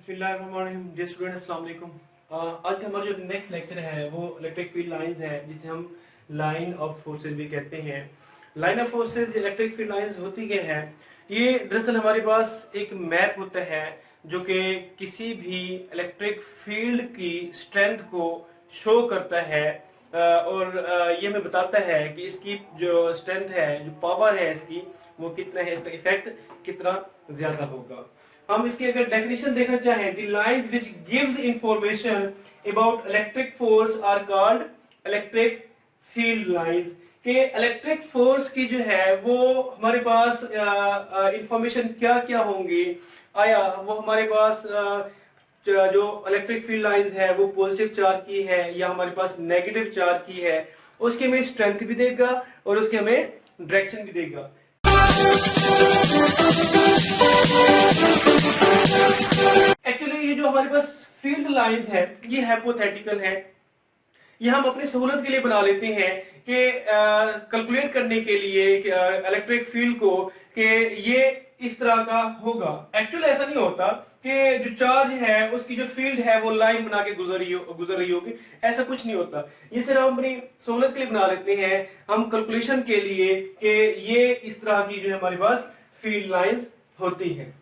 बिस्मिल्लाहिर्रहमानिर्रहीम। Dear student, अस्सलाम वालेकुम। आज का हमारा जो नेक्स्ट लेक्चर है वो इलेक्ट्रिक फील्ड लाइंस है, जिसे हम लाइन ऑफ फोर्सेस भी कहते हैं। Line of forces electric field lines होती क्या है? ये दरअसल हमारे पास एक मैप होता है जो कि किसी भी इलेक्ट्रिक फील्ड की स्ट्रेंथ को शो करता है और ये हमें बताता है कि इसकी जो स्ट्रेंथ है, जो पावर है इसकी, वो कितना है, इसका इफेक्ट कितना ज्यादा होगा। हम इसकी अगर डेफिनेशन देखना चाहें, the lines which gives information about electric force are called electric field lines. के इलेक्ट्रिक फोर्स की जो है वो हमारे पास इंफॉर्मेशन क्या क्या होंगी, आया वो हमारे पास जो इलेक्ट्रिक फील्ड लाइंस है वो पॉजिटिव चार्ज की है या हमारे पास नेगेटिव चार्ज की है, उसके हमें स्ट्रेंथ भी देगा और उसके हमें डायरेक्शन भी देगा। एक्चुअली ये जो हमारे पास फील्ड लाइंस है ये हाइपोथेटिकल है, ये हम अपनी सहूलत के लिए बना लेते हैं कि कैलकुलेट करने के लिए इलेक्ट्रिक फील्ड को कि ये इस तरह का होगा। एक्चुअली ऐसा नहीं होता कि जो चार्ज है उसकी जो फील्ड है वो लाइन बना के गुजर रही होगी, ऐसा कुछ नहीं होता। ये सिर्फ हम अपनी सहूलत के लिए बना लेते हैं, हम कैलकुलेशन के लिए कि ये इस तरह की जो हमारे पास फील्ड लाइंस होती है।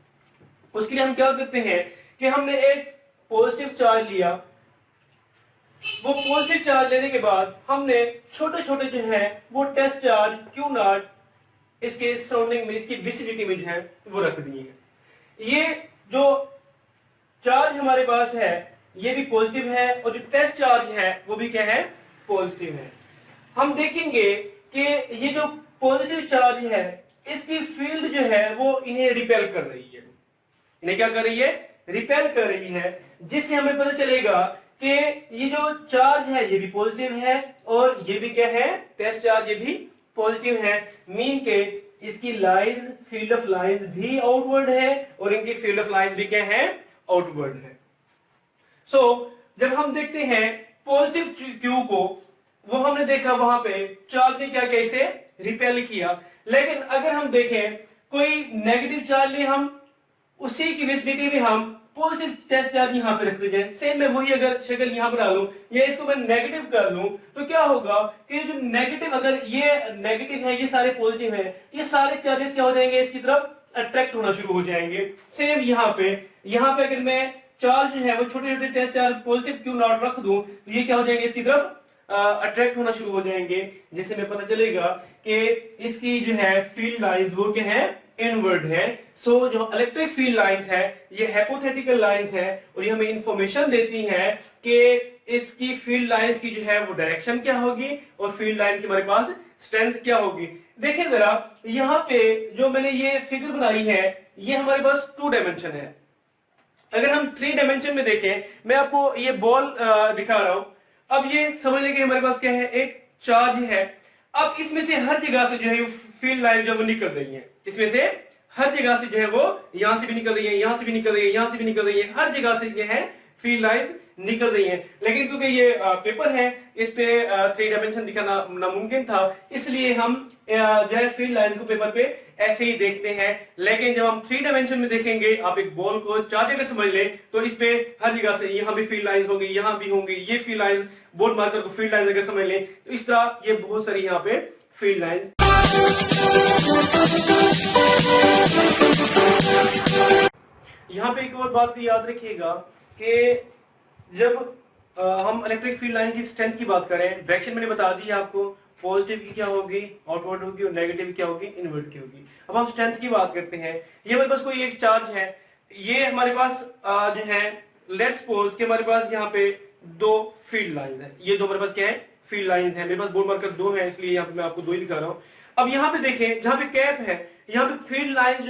उसके लिए हम क्या करते हैं कि हमने एक पॉजिटिव चार्ज लिया, वो पॉजिटिव चार्ज लेने के बाद हमने छोटे छोटे जो है वो टेस्ट चार्ज क्यू नॉट इसके सराउंडिंग में, इसकी विसिनिटी में जो है वो रख दिए हैं। ये जो चार्ज हमारे पास है ये भी पॉजिटिव है और जो टेस्ट चार्ज है वो भी क्या है, पॉजिटिव है। हम देखेंगे कि ये जो पॉजिटिव चार्ज है इसकी फील्ड जो है वो इन्हें रिपेल कर रही है। इन्हें क्या कर रही है, रिपेल कर रही है, जिससे हमें पता चलेगा कि ये जो चार्ज है ये भी पॉजिटिव है और ये भी क्या है, टेस्ट चार्ज ये भी पॉजिटिव है। मीन के इसकी लाइंस, फील्ड ऑफ लाइंस भी आउटवर्ड है और इनकी फील्ड ऑफ लाइंस भी क्या है, आउटवर्ड है। सो जब हम देखते हैं पॉजिटिव क्यू को, वो हमने देखा वहां पे चार्ज ने क्या किया, इसे रिपेल किया। लेकिन अगर हम देखें कोई नेगेटिव चार्ज ले, हम उसी की विसिनिटी में हम पॉजिटिव टेस्ट चार्ज यहां पे रख दीजिए। सेम मैं वही अगर शक्ल यहां पर डालूं या इसको मैं नेगेटिव कर लूं तो क्या होगा कि जो नेगेटिव, अगर ये नेगेटिव है ये सारे पॉजिटिव है, ये सारे चार्जेस क्या हो जाएंगे, इसकी तरफ अट्रैक्ट होना शुरू हो जाएंगे। सेम यहां पे अगर मैं चार्ज जो है वो छोटे छोटे test charge positive q naught रख दूं तो ये क्या हो जाएंगे, इसकी तरफ अट्रैक्ट होना शुरू हो जाएंगे, जिससे हमें पता चलेगा कि इसकी जो है फील्ड लाइंस वो क्या है, इनवर्ड है। सो जो इलेक्ट्रिक फील्ड लाइंस है ये हाइपोथेटिकल लाइंस है और ये हमें इंफॉर्मेशन देती है कि इसकी फील्ड लाइंस की जो है वो डायरेक्शन क्या होगी और फील्ड लाइन की हमारे पास स्ट्रेंथ क्या होगी। देखिए जरा यहां पे जो मैंने ये फिगर बनाई है ये हमारे पास 2 डायमेंशन है। अगर हम 3 डायमेंशन में देखें, मैं आपको ये बॉल दिखा रहा हूं। अब ये समझ लें कि हमारे पास क्या है, एक चार्ज है। अब इसमें से हर जगह से जो है फील्ड लाइन जो वो निकल रही है, इसमें से हर जगह से जो है वो यहां से भी निकल रही है, यहां से भी निकल रही है, यहां से भी निकल रही है, हर जगह से जो है फील्ड लाइंस निकल रही है। लेकिन क्योंकि ये पेपर है, इस पे 3 डायमेंशन दिखाना नामुमकिन था, इसलिए हम जो है फील्ड लाइंस को पेपर पे ऐसे ही देखते हैं। लेकिन जब हम 3 डायमेंशन में देखेंगे, आप एक बॉल को 4 जगह समझ लें तो इस पे हर जगह से यहां भी फील्ड लाइंस होंगी, यहां भी होंगी, ये फील्ड लाइन, बोर्ड मार्कर को फील्ड लाइन अगर समझ लें तो इस तरह ये बहुत सारी यहाँ पे फील्ड लाइन। यहां पे एक और बात भी याद रखिएगा कि जब हम इलेक्ट्रिक फील्ड लाइन की स्ट्रेंथ की बात करें, डायरेक्शन मैंने बता दी आपको, पॉजिटिव की क्या होगी, आउटवर्ड होगी, और नेगेटिव की क्या होगी, इनवर्ड की होगी। अब हम स्ट्रेंथ की बात करते हैं। ये हमारे पास कोई एक चार्ज है, ये हमारे पास जो है, लेट्स सपोज कि हमारे पास यहाँ पे 2 फील्ड लाइंस है। ये 2 हमारे पास क्या है, फील्ड लाइंस है। मेरे पास बोर्ड मार्कर 2 है, इसलिए यहाँ पे मैं आपको 2 ही दिखा रहा हूँ। अब यहाँ पे देखें, जहां पे कैप है, यहाँ पे फील्ड लाइन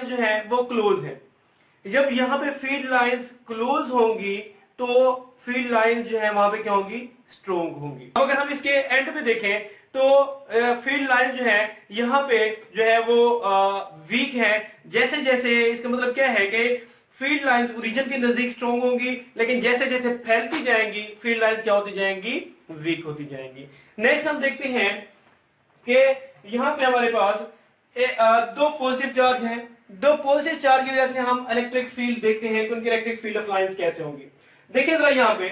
जो है वो क्लोज है। जब यहाँ पे फील्ड लाइंस क्लोज होंगी तो फील्ड लाइन जो है वहां पे क्या होंगी, स्ट्रोंग होंगी। अब अगर हम इसके एंड पे देखें तो फील्ड लाइन जो है यहाँ पे जो है वो वीक है। जैसे जैसे, इसका मतलब क्या है कि फील्ड लाइंस ओरिजिन के नजदीक स्ट्रोंग होंगी, लेकिन जैसे जैसे फैलती जाएंगी फील्ड लाइंस क्या होती जाएंगी, वीक होती जाएंगी। नेक्स्ट हम देखते हैं कि यहाँ पे हमारे पास 2 पॉजिटिव चार्ज हैं, दो पॉजिटिव चार्ज की वजह से हम इलेक्ट्रिक फील्ड देखते हैं कि उनके इलेक्ट्रिक फील्ड ऑफ लाइंस कैसे होंगे। देखिए जरा यहां पे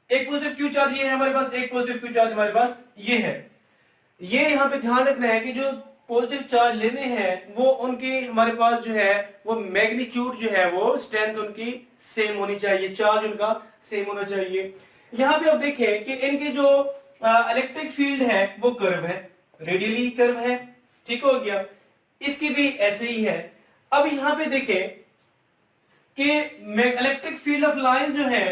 एक पॉजिटिव क्यू चार्ज ये है हमारे पास, एक पॉजिटिव क्यू चार्ज हमारे पास ये है। ये यहां पे ध्यान रखना है कि जो पॉजिटिव चार्ज लेने हैं वो उनकी हमारे पास जो है वो मैग्नीट्यूड जो है वो स्ट्रेंथ उनकी सेम होनी चाहिए, चार्ज उनका सेम होना चाहिए। यहां पे आप देखें कि इनके जो इलेक्ट्रिक फील्ड है वो कर्व है, रेडियली कर्व है, ठीक हो गया। इसकी भी ऐसे ही है। अब यहां पे देखें कि इलेक्ट्रिक फील्ड ऑफ लाइन जो है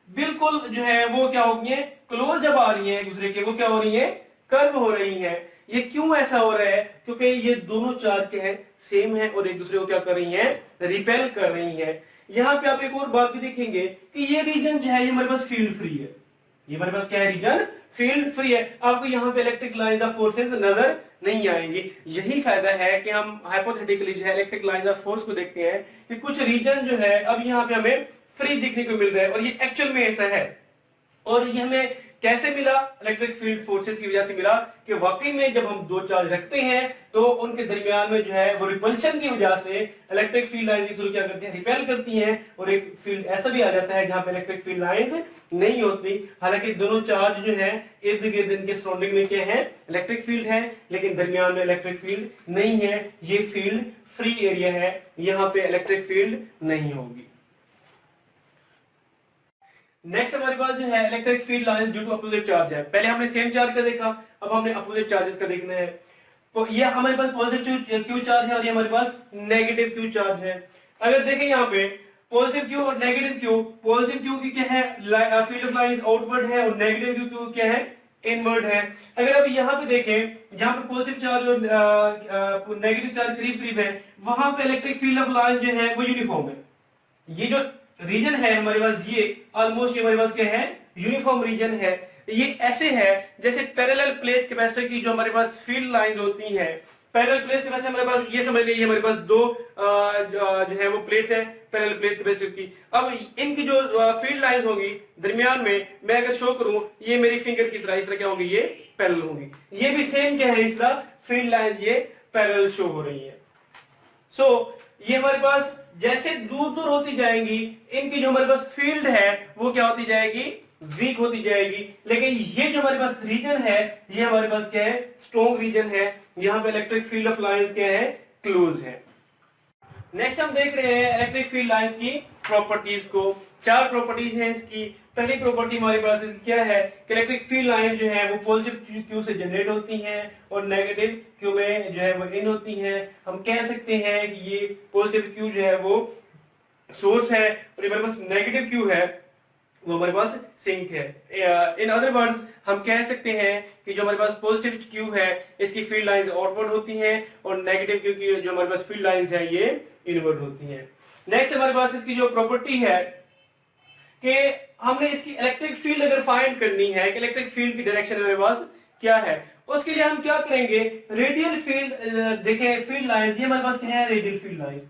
बिल्कुल जो है वो क्या होगी है, क्लोज जब आ रही है एक दूसरे के, वो क्या हो रही है, कर्व हो रही है। ये क्यों ऐसा हो रहा है, क्योंकि ये दोनों चार्ज के हैं सेम है और एक दूसरे को क्या कर रही है, रिपेल कर रही है। यहां पे आप एक और बात भी देखेंगे कि ये रीजन जो है ये हमारे पास फील्ड फ्री है, ये हमारे पास क्या है, रीजन फील्ड फ्री है। आपको यहाँ पे इलेक्ट्रिक लाइन ऑफ फोर्सेस नजर नहीं आएंगी। यही फायदा है कि हम हाइपोथेटिकली जो है इलेक्ट्रिक लाइन ऑफ फोर्स को देखते हैं कि कुछ रीजन जो है अब यहाँ पे हमें फ्री दिखने को मिल रहा है और ये एक्चुअल में ऐसा है। और ये हमें कैसे मिला, इलेक्ट्रिक फील्ड फोर्सेस की वजह से मिला कि वाकई में जब हम दो चार्ज रखते हैं तो उनके दरमियान में जो है वो रिपल्शन की वजह से इलेक्ट्रिक फील्ड लाइंस क्या करती हैं, रिपेल करती हैं। और एक फील्ड ऐसा भी आ जाता है जहां पे इलेक्ट्रिक फील्ड लाइंस नहीं होती। हालांकि दोनों चार्ज जो है इर्द गिर्द इनके सराउंडिंग में क्या है, इलेक्ट्रिक फील्ड है, लेकिन दरमियान में इलेक्ट्रिक फील्ड नहीं है। ये फील्ड फ्री एरिया है, यहां पे इलेक्ट्रिक फील्ड नहीं होगी। नेक्स्ट हमारे पास जो है electric field lines due to opposite charge है। पहले हमने सेम चार्ज का देखा, अब हमने अपोजिट चार्जेस का देखना है। तो ये हमारे पास पॉजिटिव क्यू चार्ज है और ये हमारे पास नेगेटिव क्यू चार्ज है। अगर देखें यहाँ पे पॉजिटिव क्यू और नेगेटिव क्यू, पॉजिटिव क्यू की क्या है, फील्ड ऑफ लाइंस आउटवर्ड है और नेगेटिव क्यू क्या है, इनवर्ड है। अगर आप यहाँ पे देखें जहां पे पॉजिटिव चार्ज और नेगेटिव चार्ज करीब करीब है, वहां पे इलेक्ट्रिक फील्ड ऑफ लाइंस जो है वो यूनिफॉर्म है। ये जो रीजन है हमारे पास ये ऑलमोस्ट हमारे पास क्या है, यूनिफॉर्म रीजन है। ये ऐसे है जैसे पैरेलल प्लेट कैपेसिटर की जो हमारे पास फील्ड लाइंस होती हैं। पैरेलल प्लेट कैपेसिटर हमारे पास ये समझ लीजिए हमारे पास दो जो है वो प्लेट्स है पैरेलल प्लेट कैपेसिटर की। अब इनकी जो फील्ड लाइंस होगी दरमियान में मैं अगर शो करूं, ये मेरी फिंगर की तरह इस तरह क्या होगी, ये पैरेलल होगी। ये भी सेम क्या है, इस तरह फील्ड लाइंस ये पैरेलल शो हो रही है। सो ये हमारे पास जैसे दूर दूर होती जाएंगी इनकी जो हमारे पास फील्ड है वो क्या होती जाएगी, वीक होती जाएगी। लेकिन ये जो हमारे पास रीजन है ये हमारे पास क्या है, स्ट्रॉन्ग रीजन है। यहां पे इलेक्ट्रिक फील्ड ऑफ लाइंस क्या है, क्लोज है। नेक्स्ट हम देख रहे हैं इलेक्ट्रिक फील्ड लाइंस की प्रॉपर्टीज को। चार प्रॉपर्टीज हैं इसकी। पहली प्रॉपर्टी हमारे पास क्या है कि इलेक्ट्रिक फील्ड लाइन जो है वो पॉजिटिव क्यू से जनरेट होती हैं और नेगेटिव क्यू में जो है वो इन होती हैं। हम कह सकते हैं कि ये पॉजिटिव क्यू जो है वो सोर्स है और ये हमारे पास नेगेटिव क्यू है वो हमारे पास सिंक है। इन अदर वर्ड्स हम कह सकते हैं कि जो हमारे पास पॉजिटिव क्यू है इसकी फील्ड लाइंस आउटवर्ड होती हैं और नेगेटिव क्यू की जो हमारे पास फील्ड लाइंस है ये इनवर्ड होती हैं। नेक्स्ट हमारे पास इसकी जो प्रॉपर्टी है कि हमने इसकी इलेक्ट्रिक फील्ड अगर फाइंड करनी है कि इलेक्ट्रिक फील्ड की डायरेक्शन हमारे पास क्या है, उसके लिए हम क्या करेंगे, रेडियल फील्ड देखें, फील्ड लाइंस ये हमारे पास क्या है, रेडियल फील्ड लाइंस।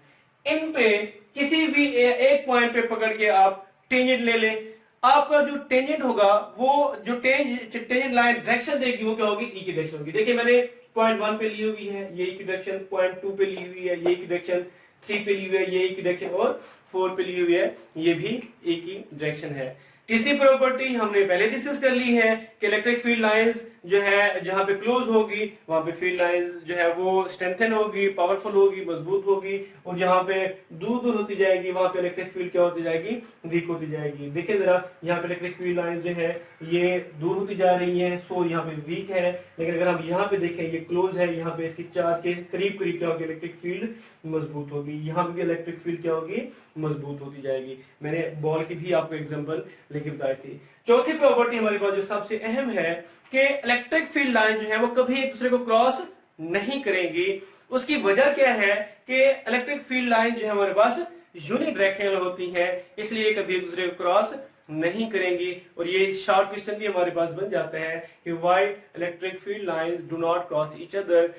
इन पे किसी भी एक पॉइंट पे पकड़ के आप टेंजेंट ले लें। आपका जो टेंजेंट होगा वो जो टेंजेंट लाइन डायरेक्शन देगी वो क्या होगी, ई की डायरेक्शन होगी। देखिए मैंने पॉइंट 1 पे ली हुई है ये ई की डायरेक्शन, पॉइंट 2 पे ली हुई है ये ई की डायरेक्शन, 3 पे ली हुई है ये ई की डायरेक्शन और 4 पे ली हुई है ये भी एक ही डायरेक्शन है। तीसरी प्रॉपर्टी हमने पहले डिस्कस कर ली है कि इलेक्ट्रिक फील्ड लाइंस जो है जहां पे क्लोज होगी वहां पे फील्ड लाइंस जो है वो स्ट्रेंथन होगी, पावरफुल होगी, मजबूत होगी और जहां पे दूर दूर होती जाएगी वहां पे इलेक्ट्रिक फील्ड क्या होती जाएगी, वीक होती जाएगी। देखिए जरा यहाँ पे इलेक्ट्रिक फील्ड लाइंस जो है ये दूर होती जा रही है, सो यहाँ पे वीक है। लेकिन अगर हम यहाँ पे देखें ये क्लोज है, यहाँ पे इसकी चार्ज के करीब करीब क्या होगी, इलेक्ट्रिक फील्ड मजबूत होगी। यहाँ पे भी इलेक्ट्रिक फील्ड क्या होगी, मजबूत होती जाएगी। मैंने बॉल की भी आपको एग्जांपल लेके बताई थी। चौथी प्रॉपर्टी हमारे पास जो सबसे अहम है कि इलेक्ट्रिक फील्ड लाइन जो है वो कभी एक दूसरे को क्रॉस नहीं करेंगी। उसकी वजह क्या है कि इलेक्ट्रिक फील्ड लाइन जो है हमारे पास यूनिडायरेक्शनल होती है, इसलिए कभी एक दूसरे को क्रॉस नहीं करेंगी। और ये शॉर्ट क्वेश्चन भी हमारे पास बन जाता है कि why electric field lines do not cross each other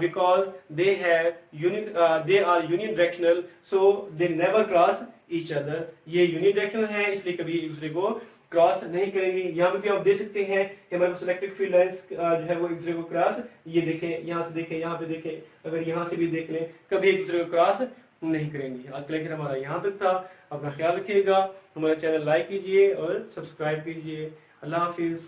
because they are unidirectional so they never cross each other. ये यूनिडायरेक्शनल है इसलिए कभी एक दूसरे को क्रॉस नहीं करेंगे। यहाँ पे भी आप देख सकते हैं कि हमारे पास इलेक्ट्रिक फील्ड लाइंस जो है वो एक दूसरे को क्रॉस, ये देखें, यहाँ से देखें, यहाँ पे देखें, अगर यहाँ से भी देख लें, कभी एक दूसरे को क्रॉस नहीं करेंगी। आज का लेक्चर हमारा यहाँ तक था। अपना ख्याल रखिएगा, हमारा चैनल लाइक कीजिए और सब्सक्राइब कीजिए। अल्लाह हाफिज।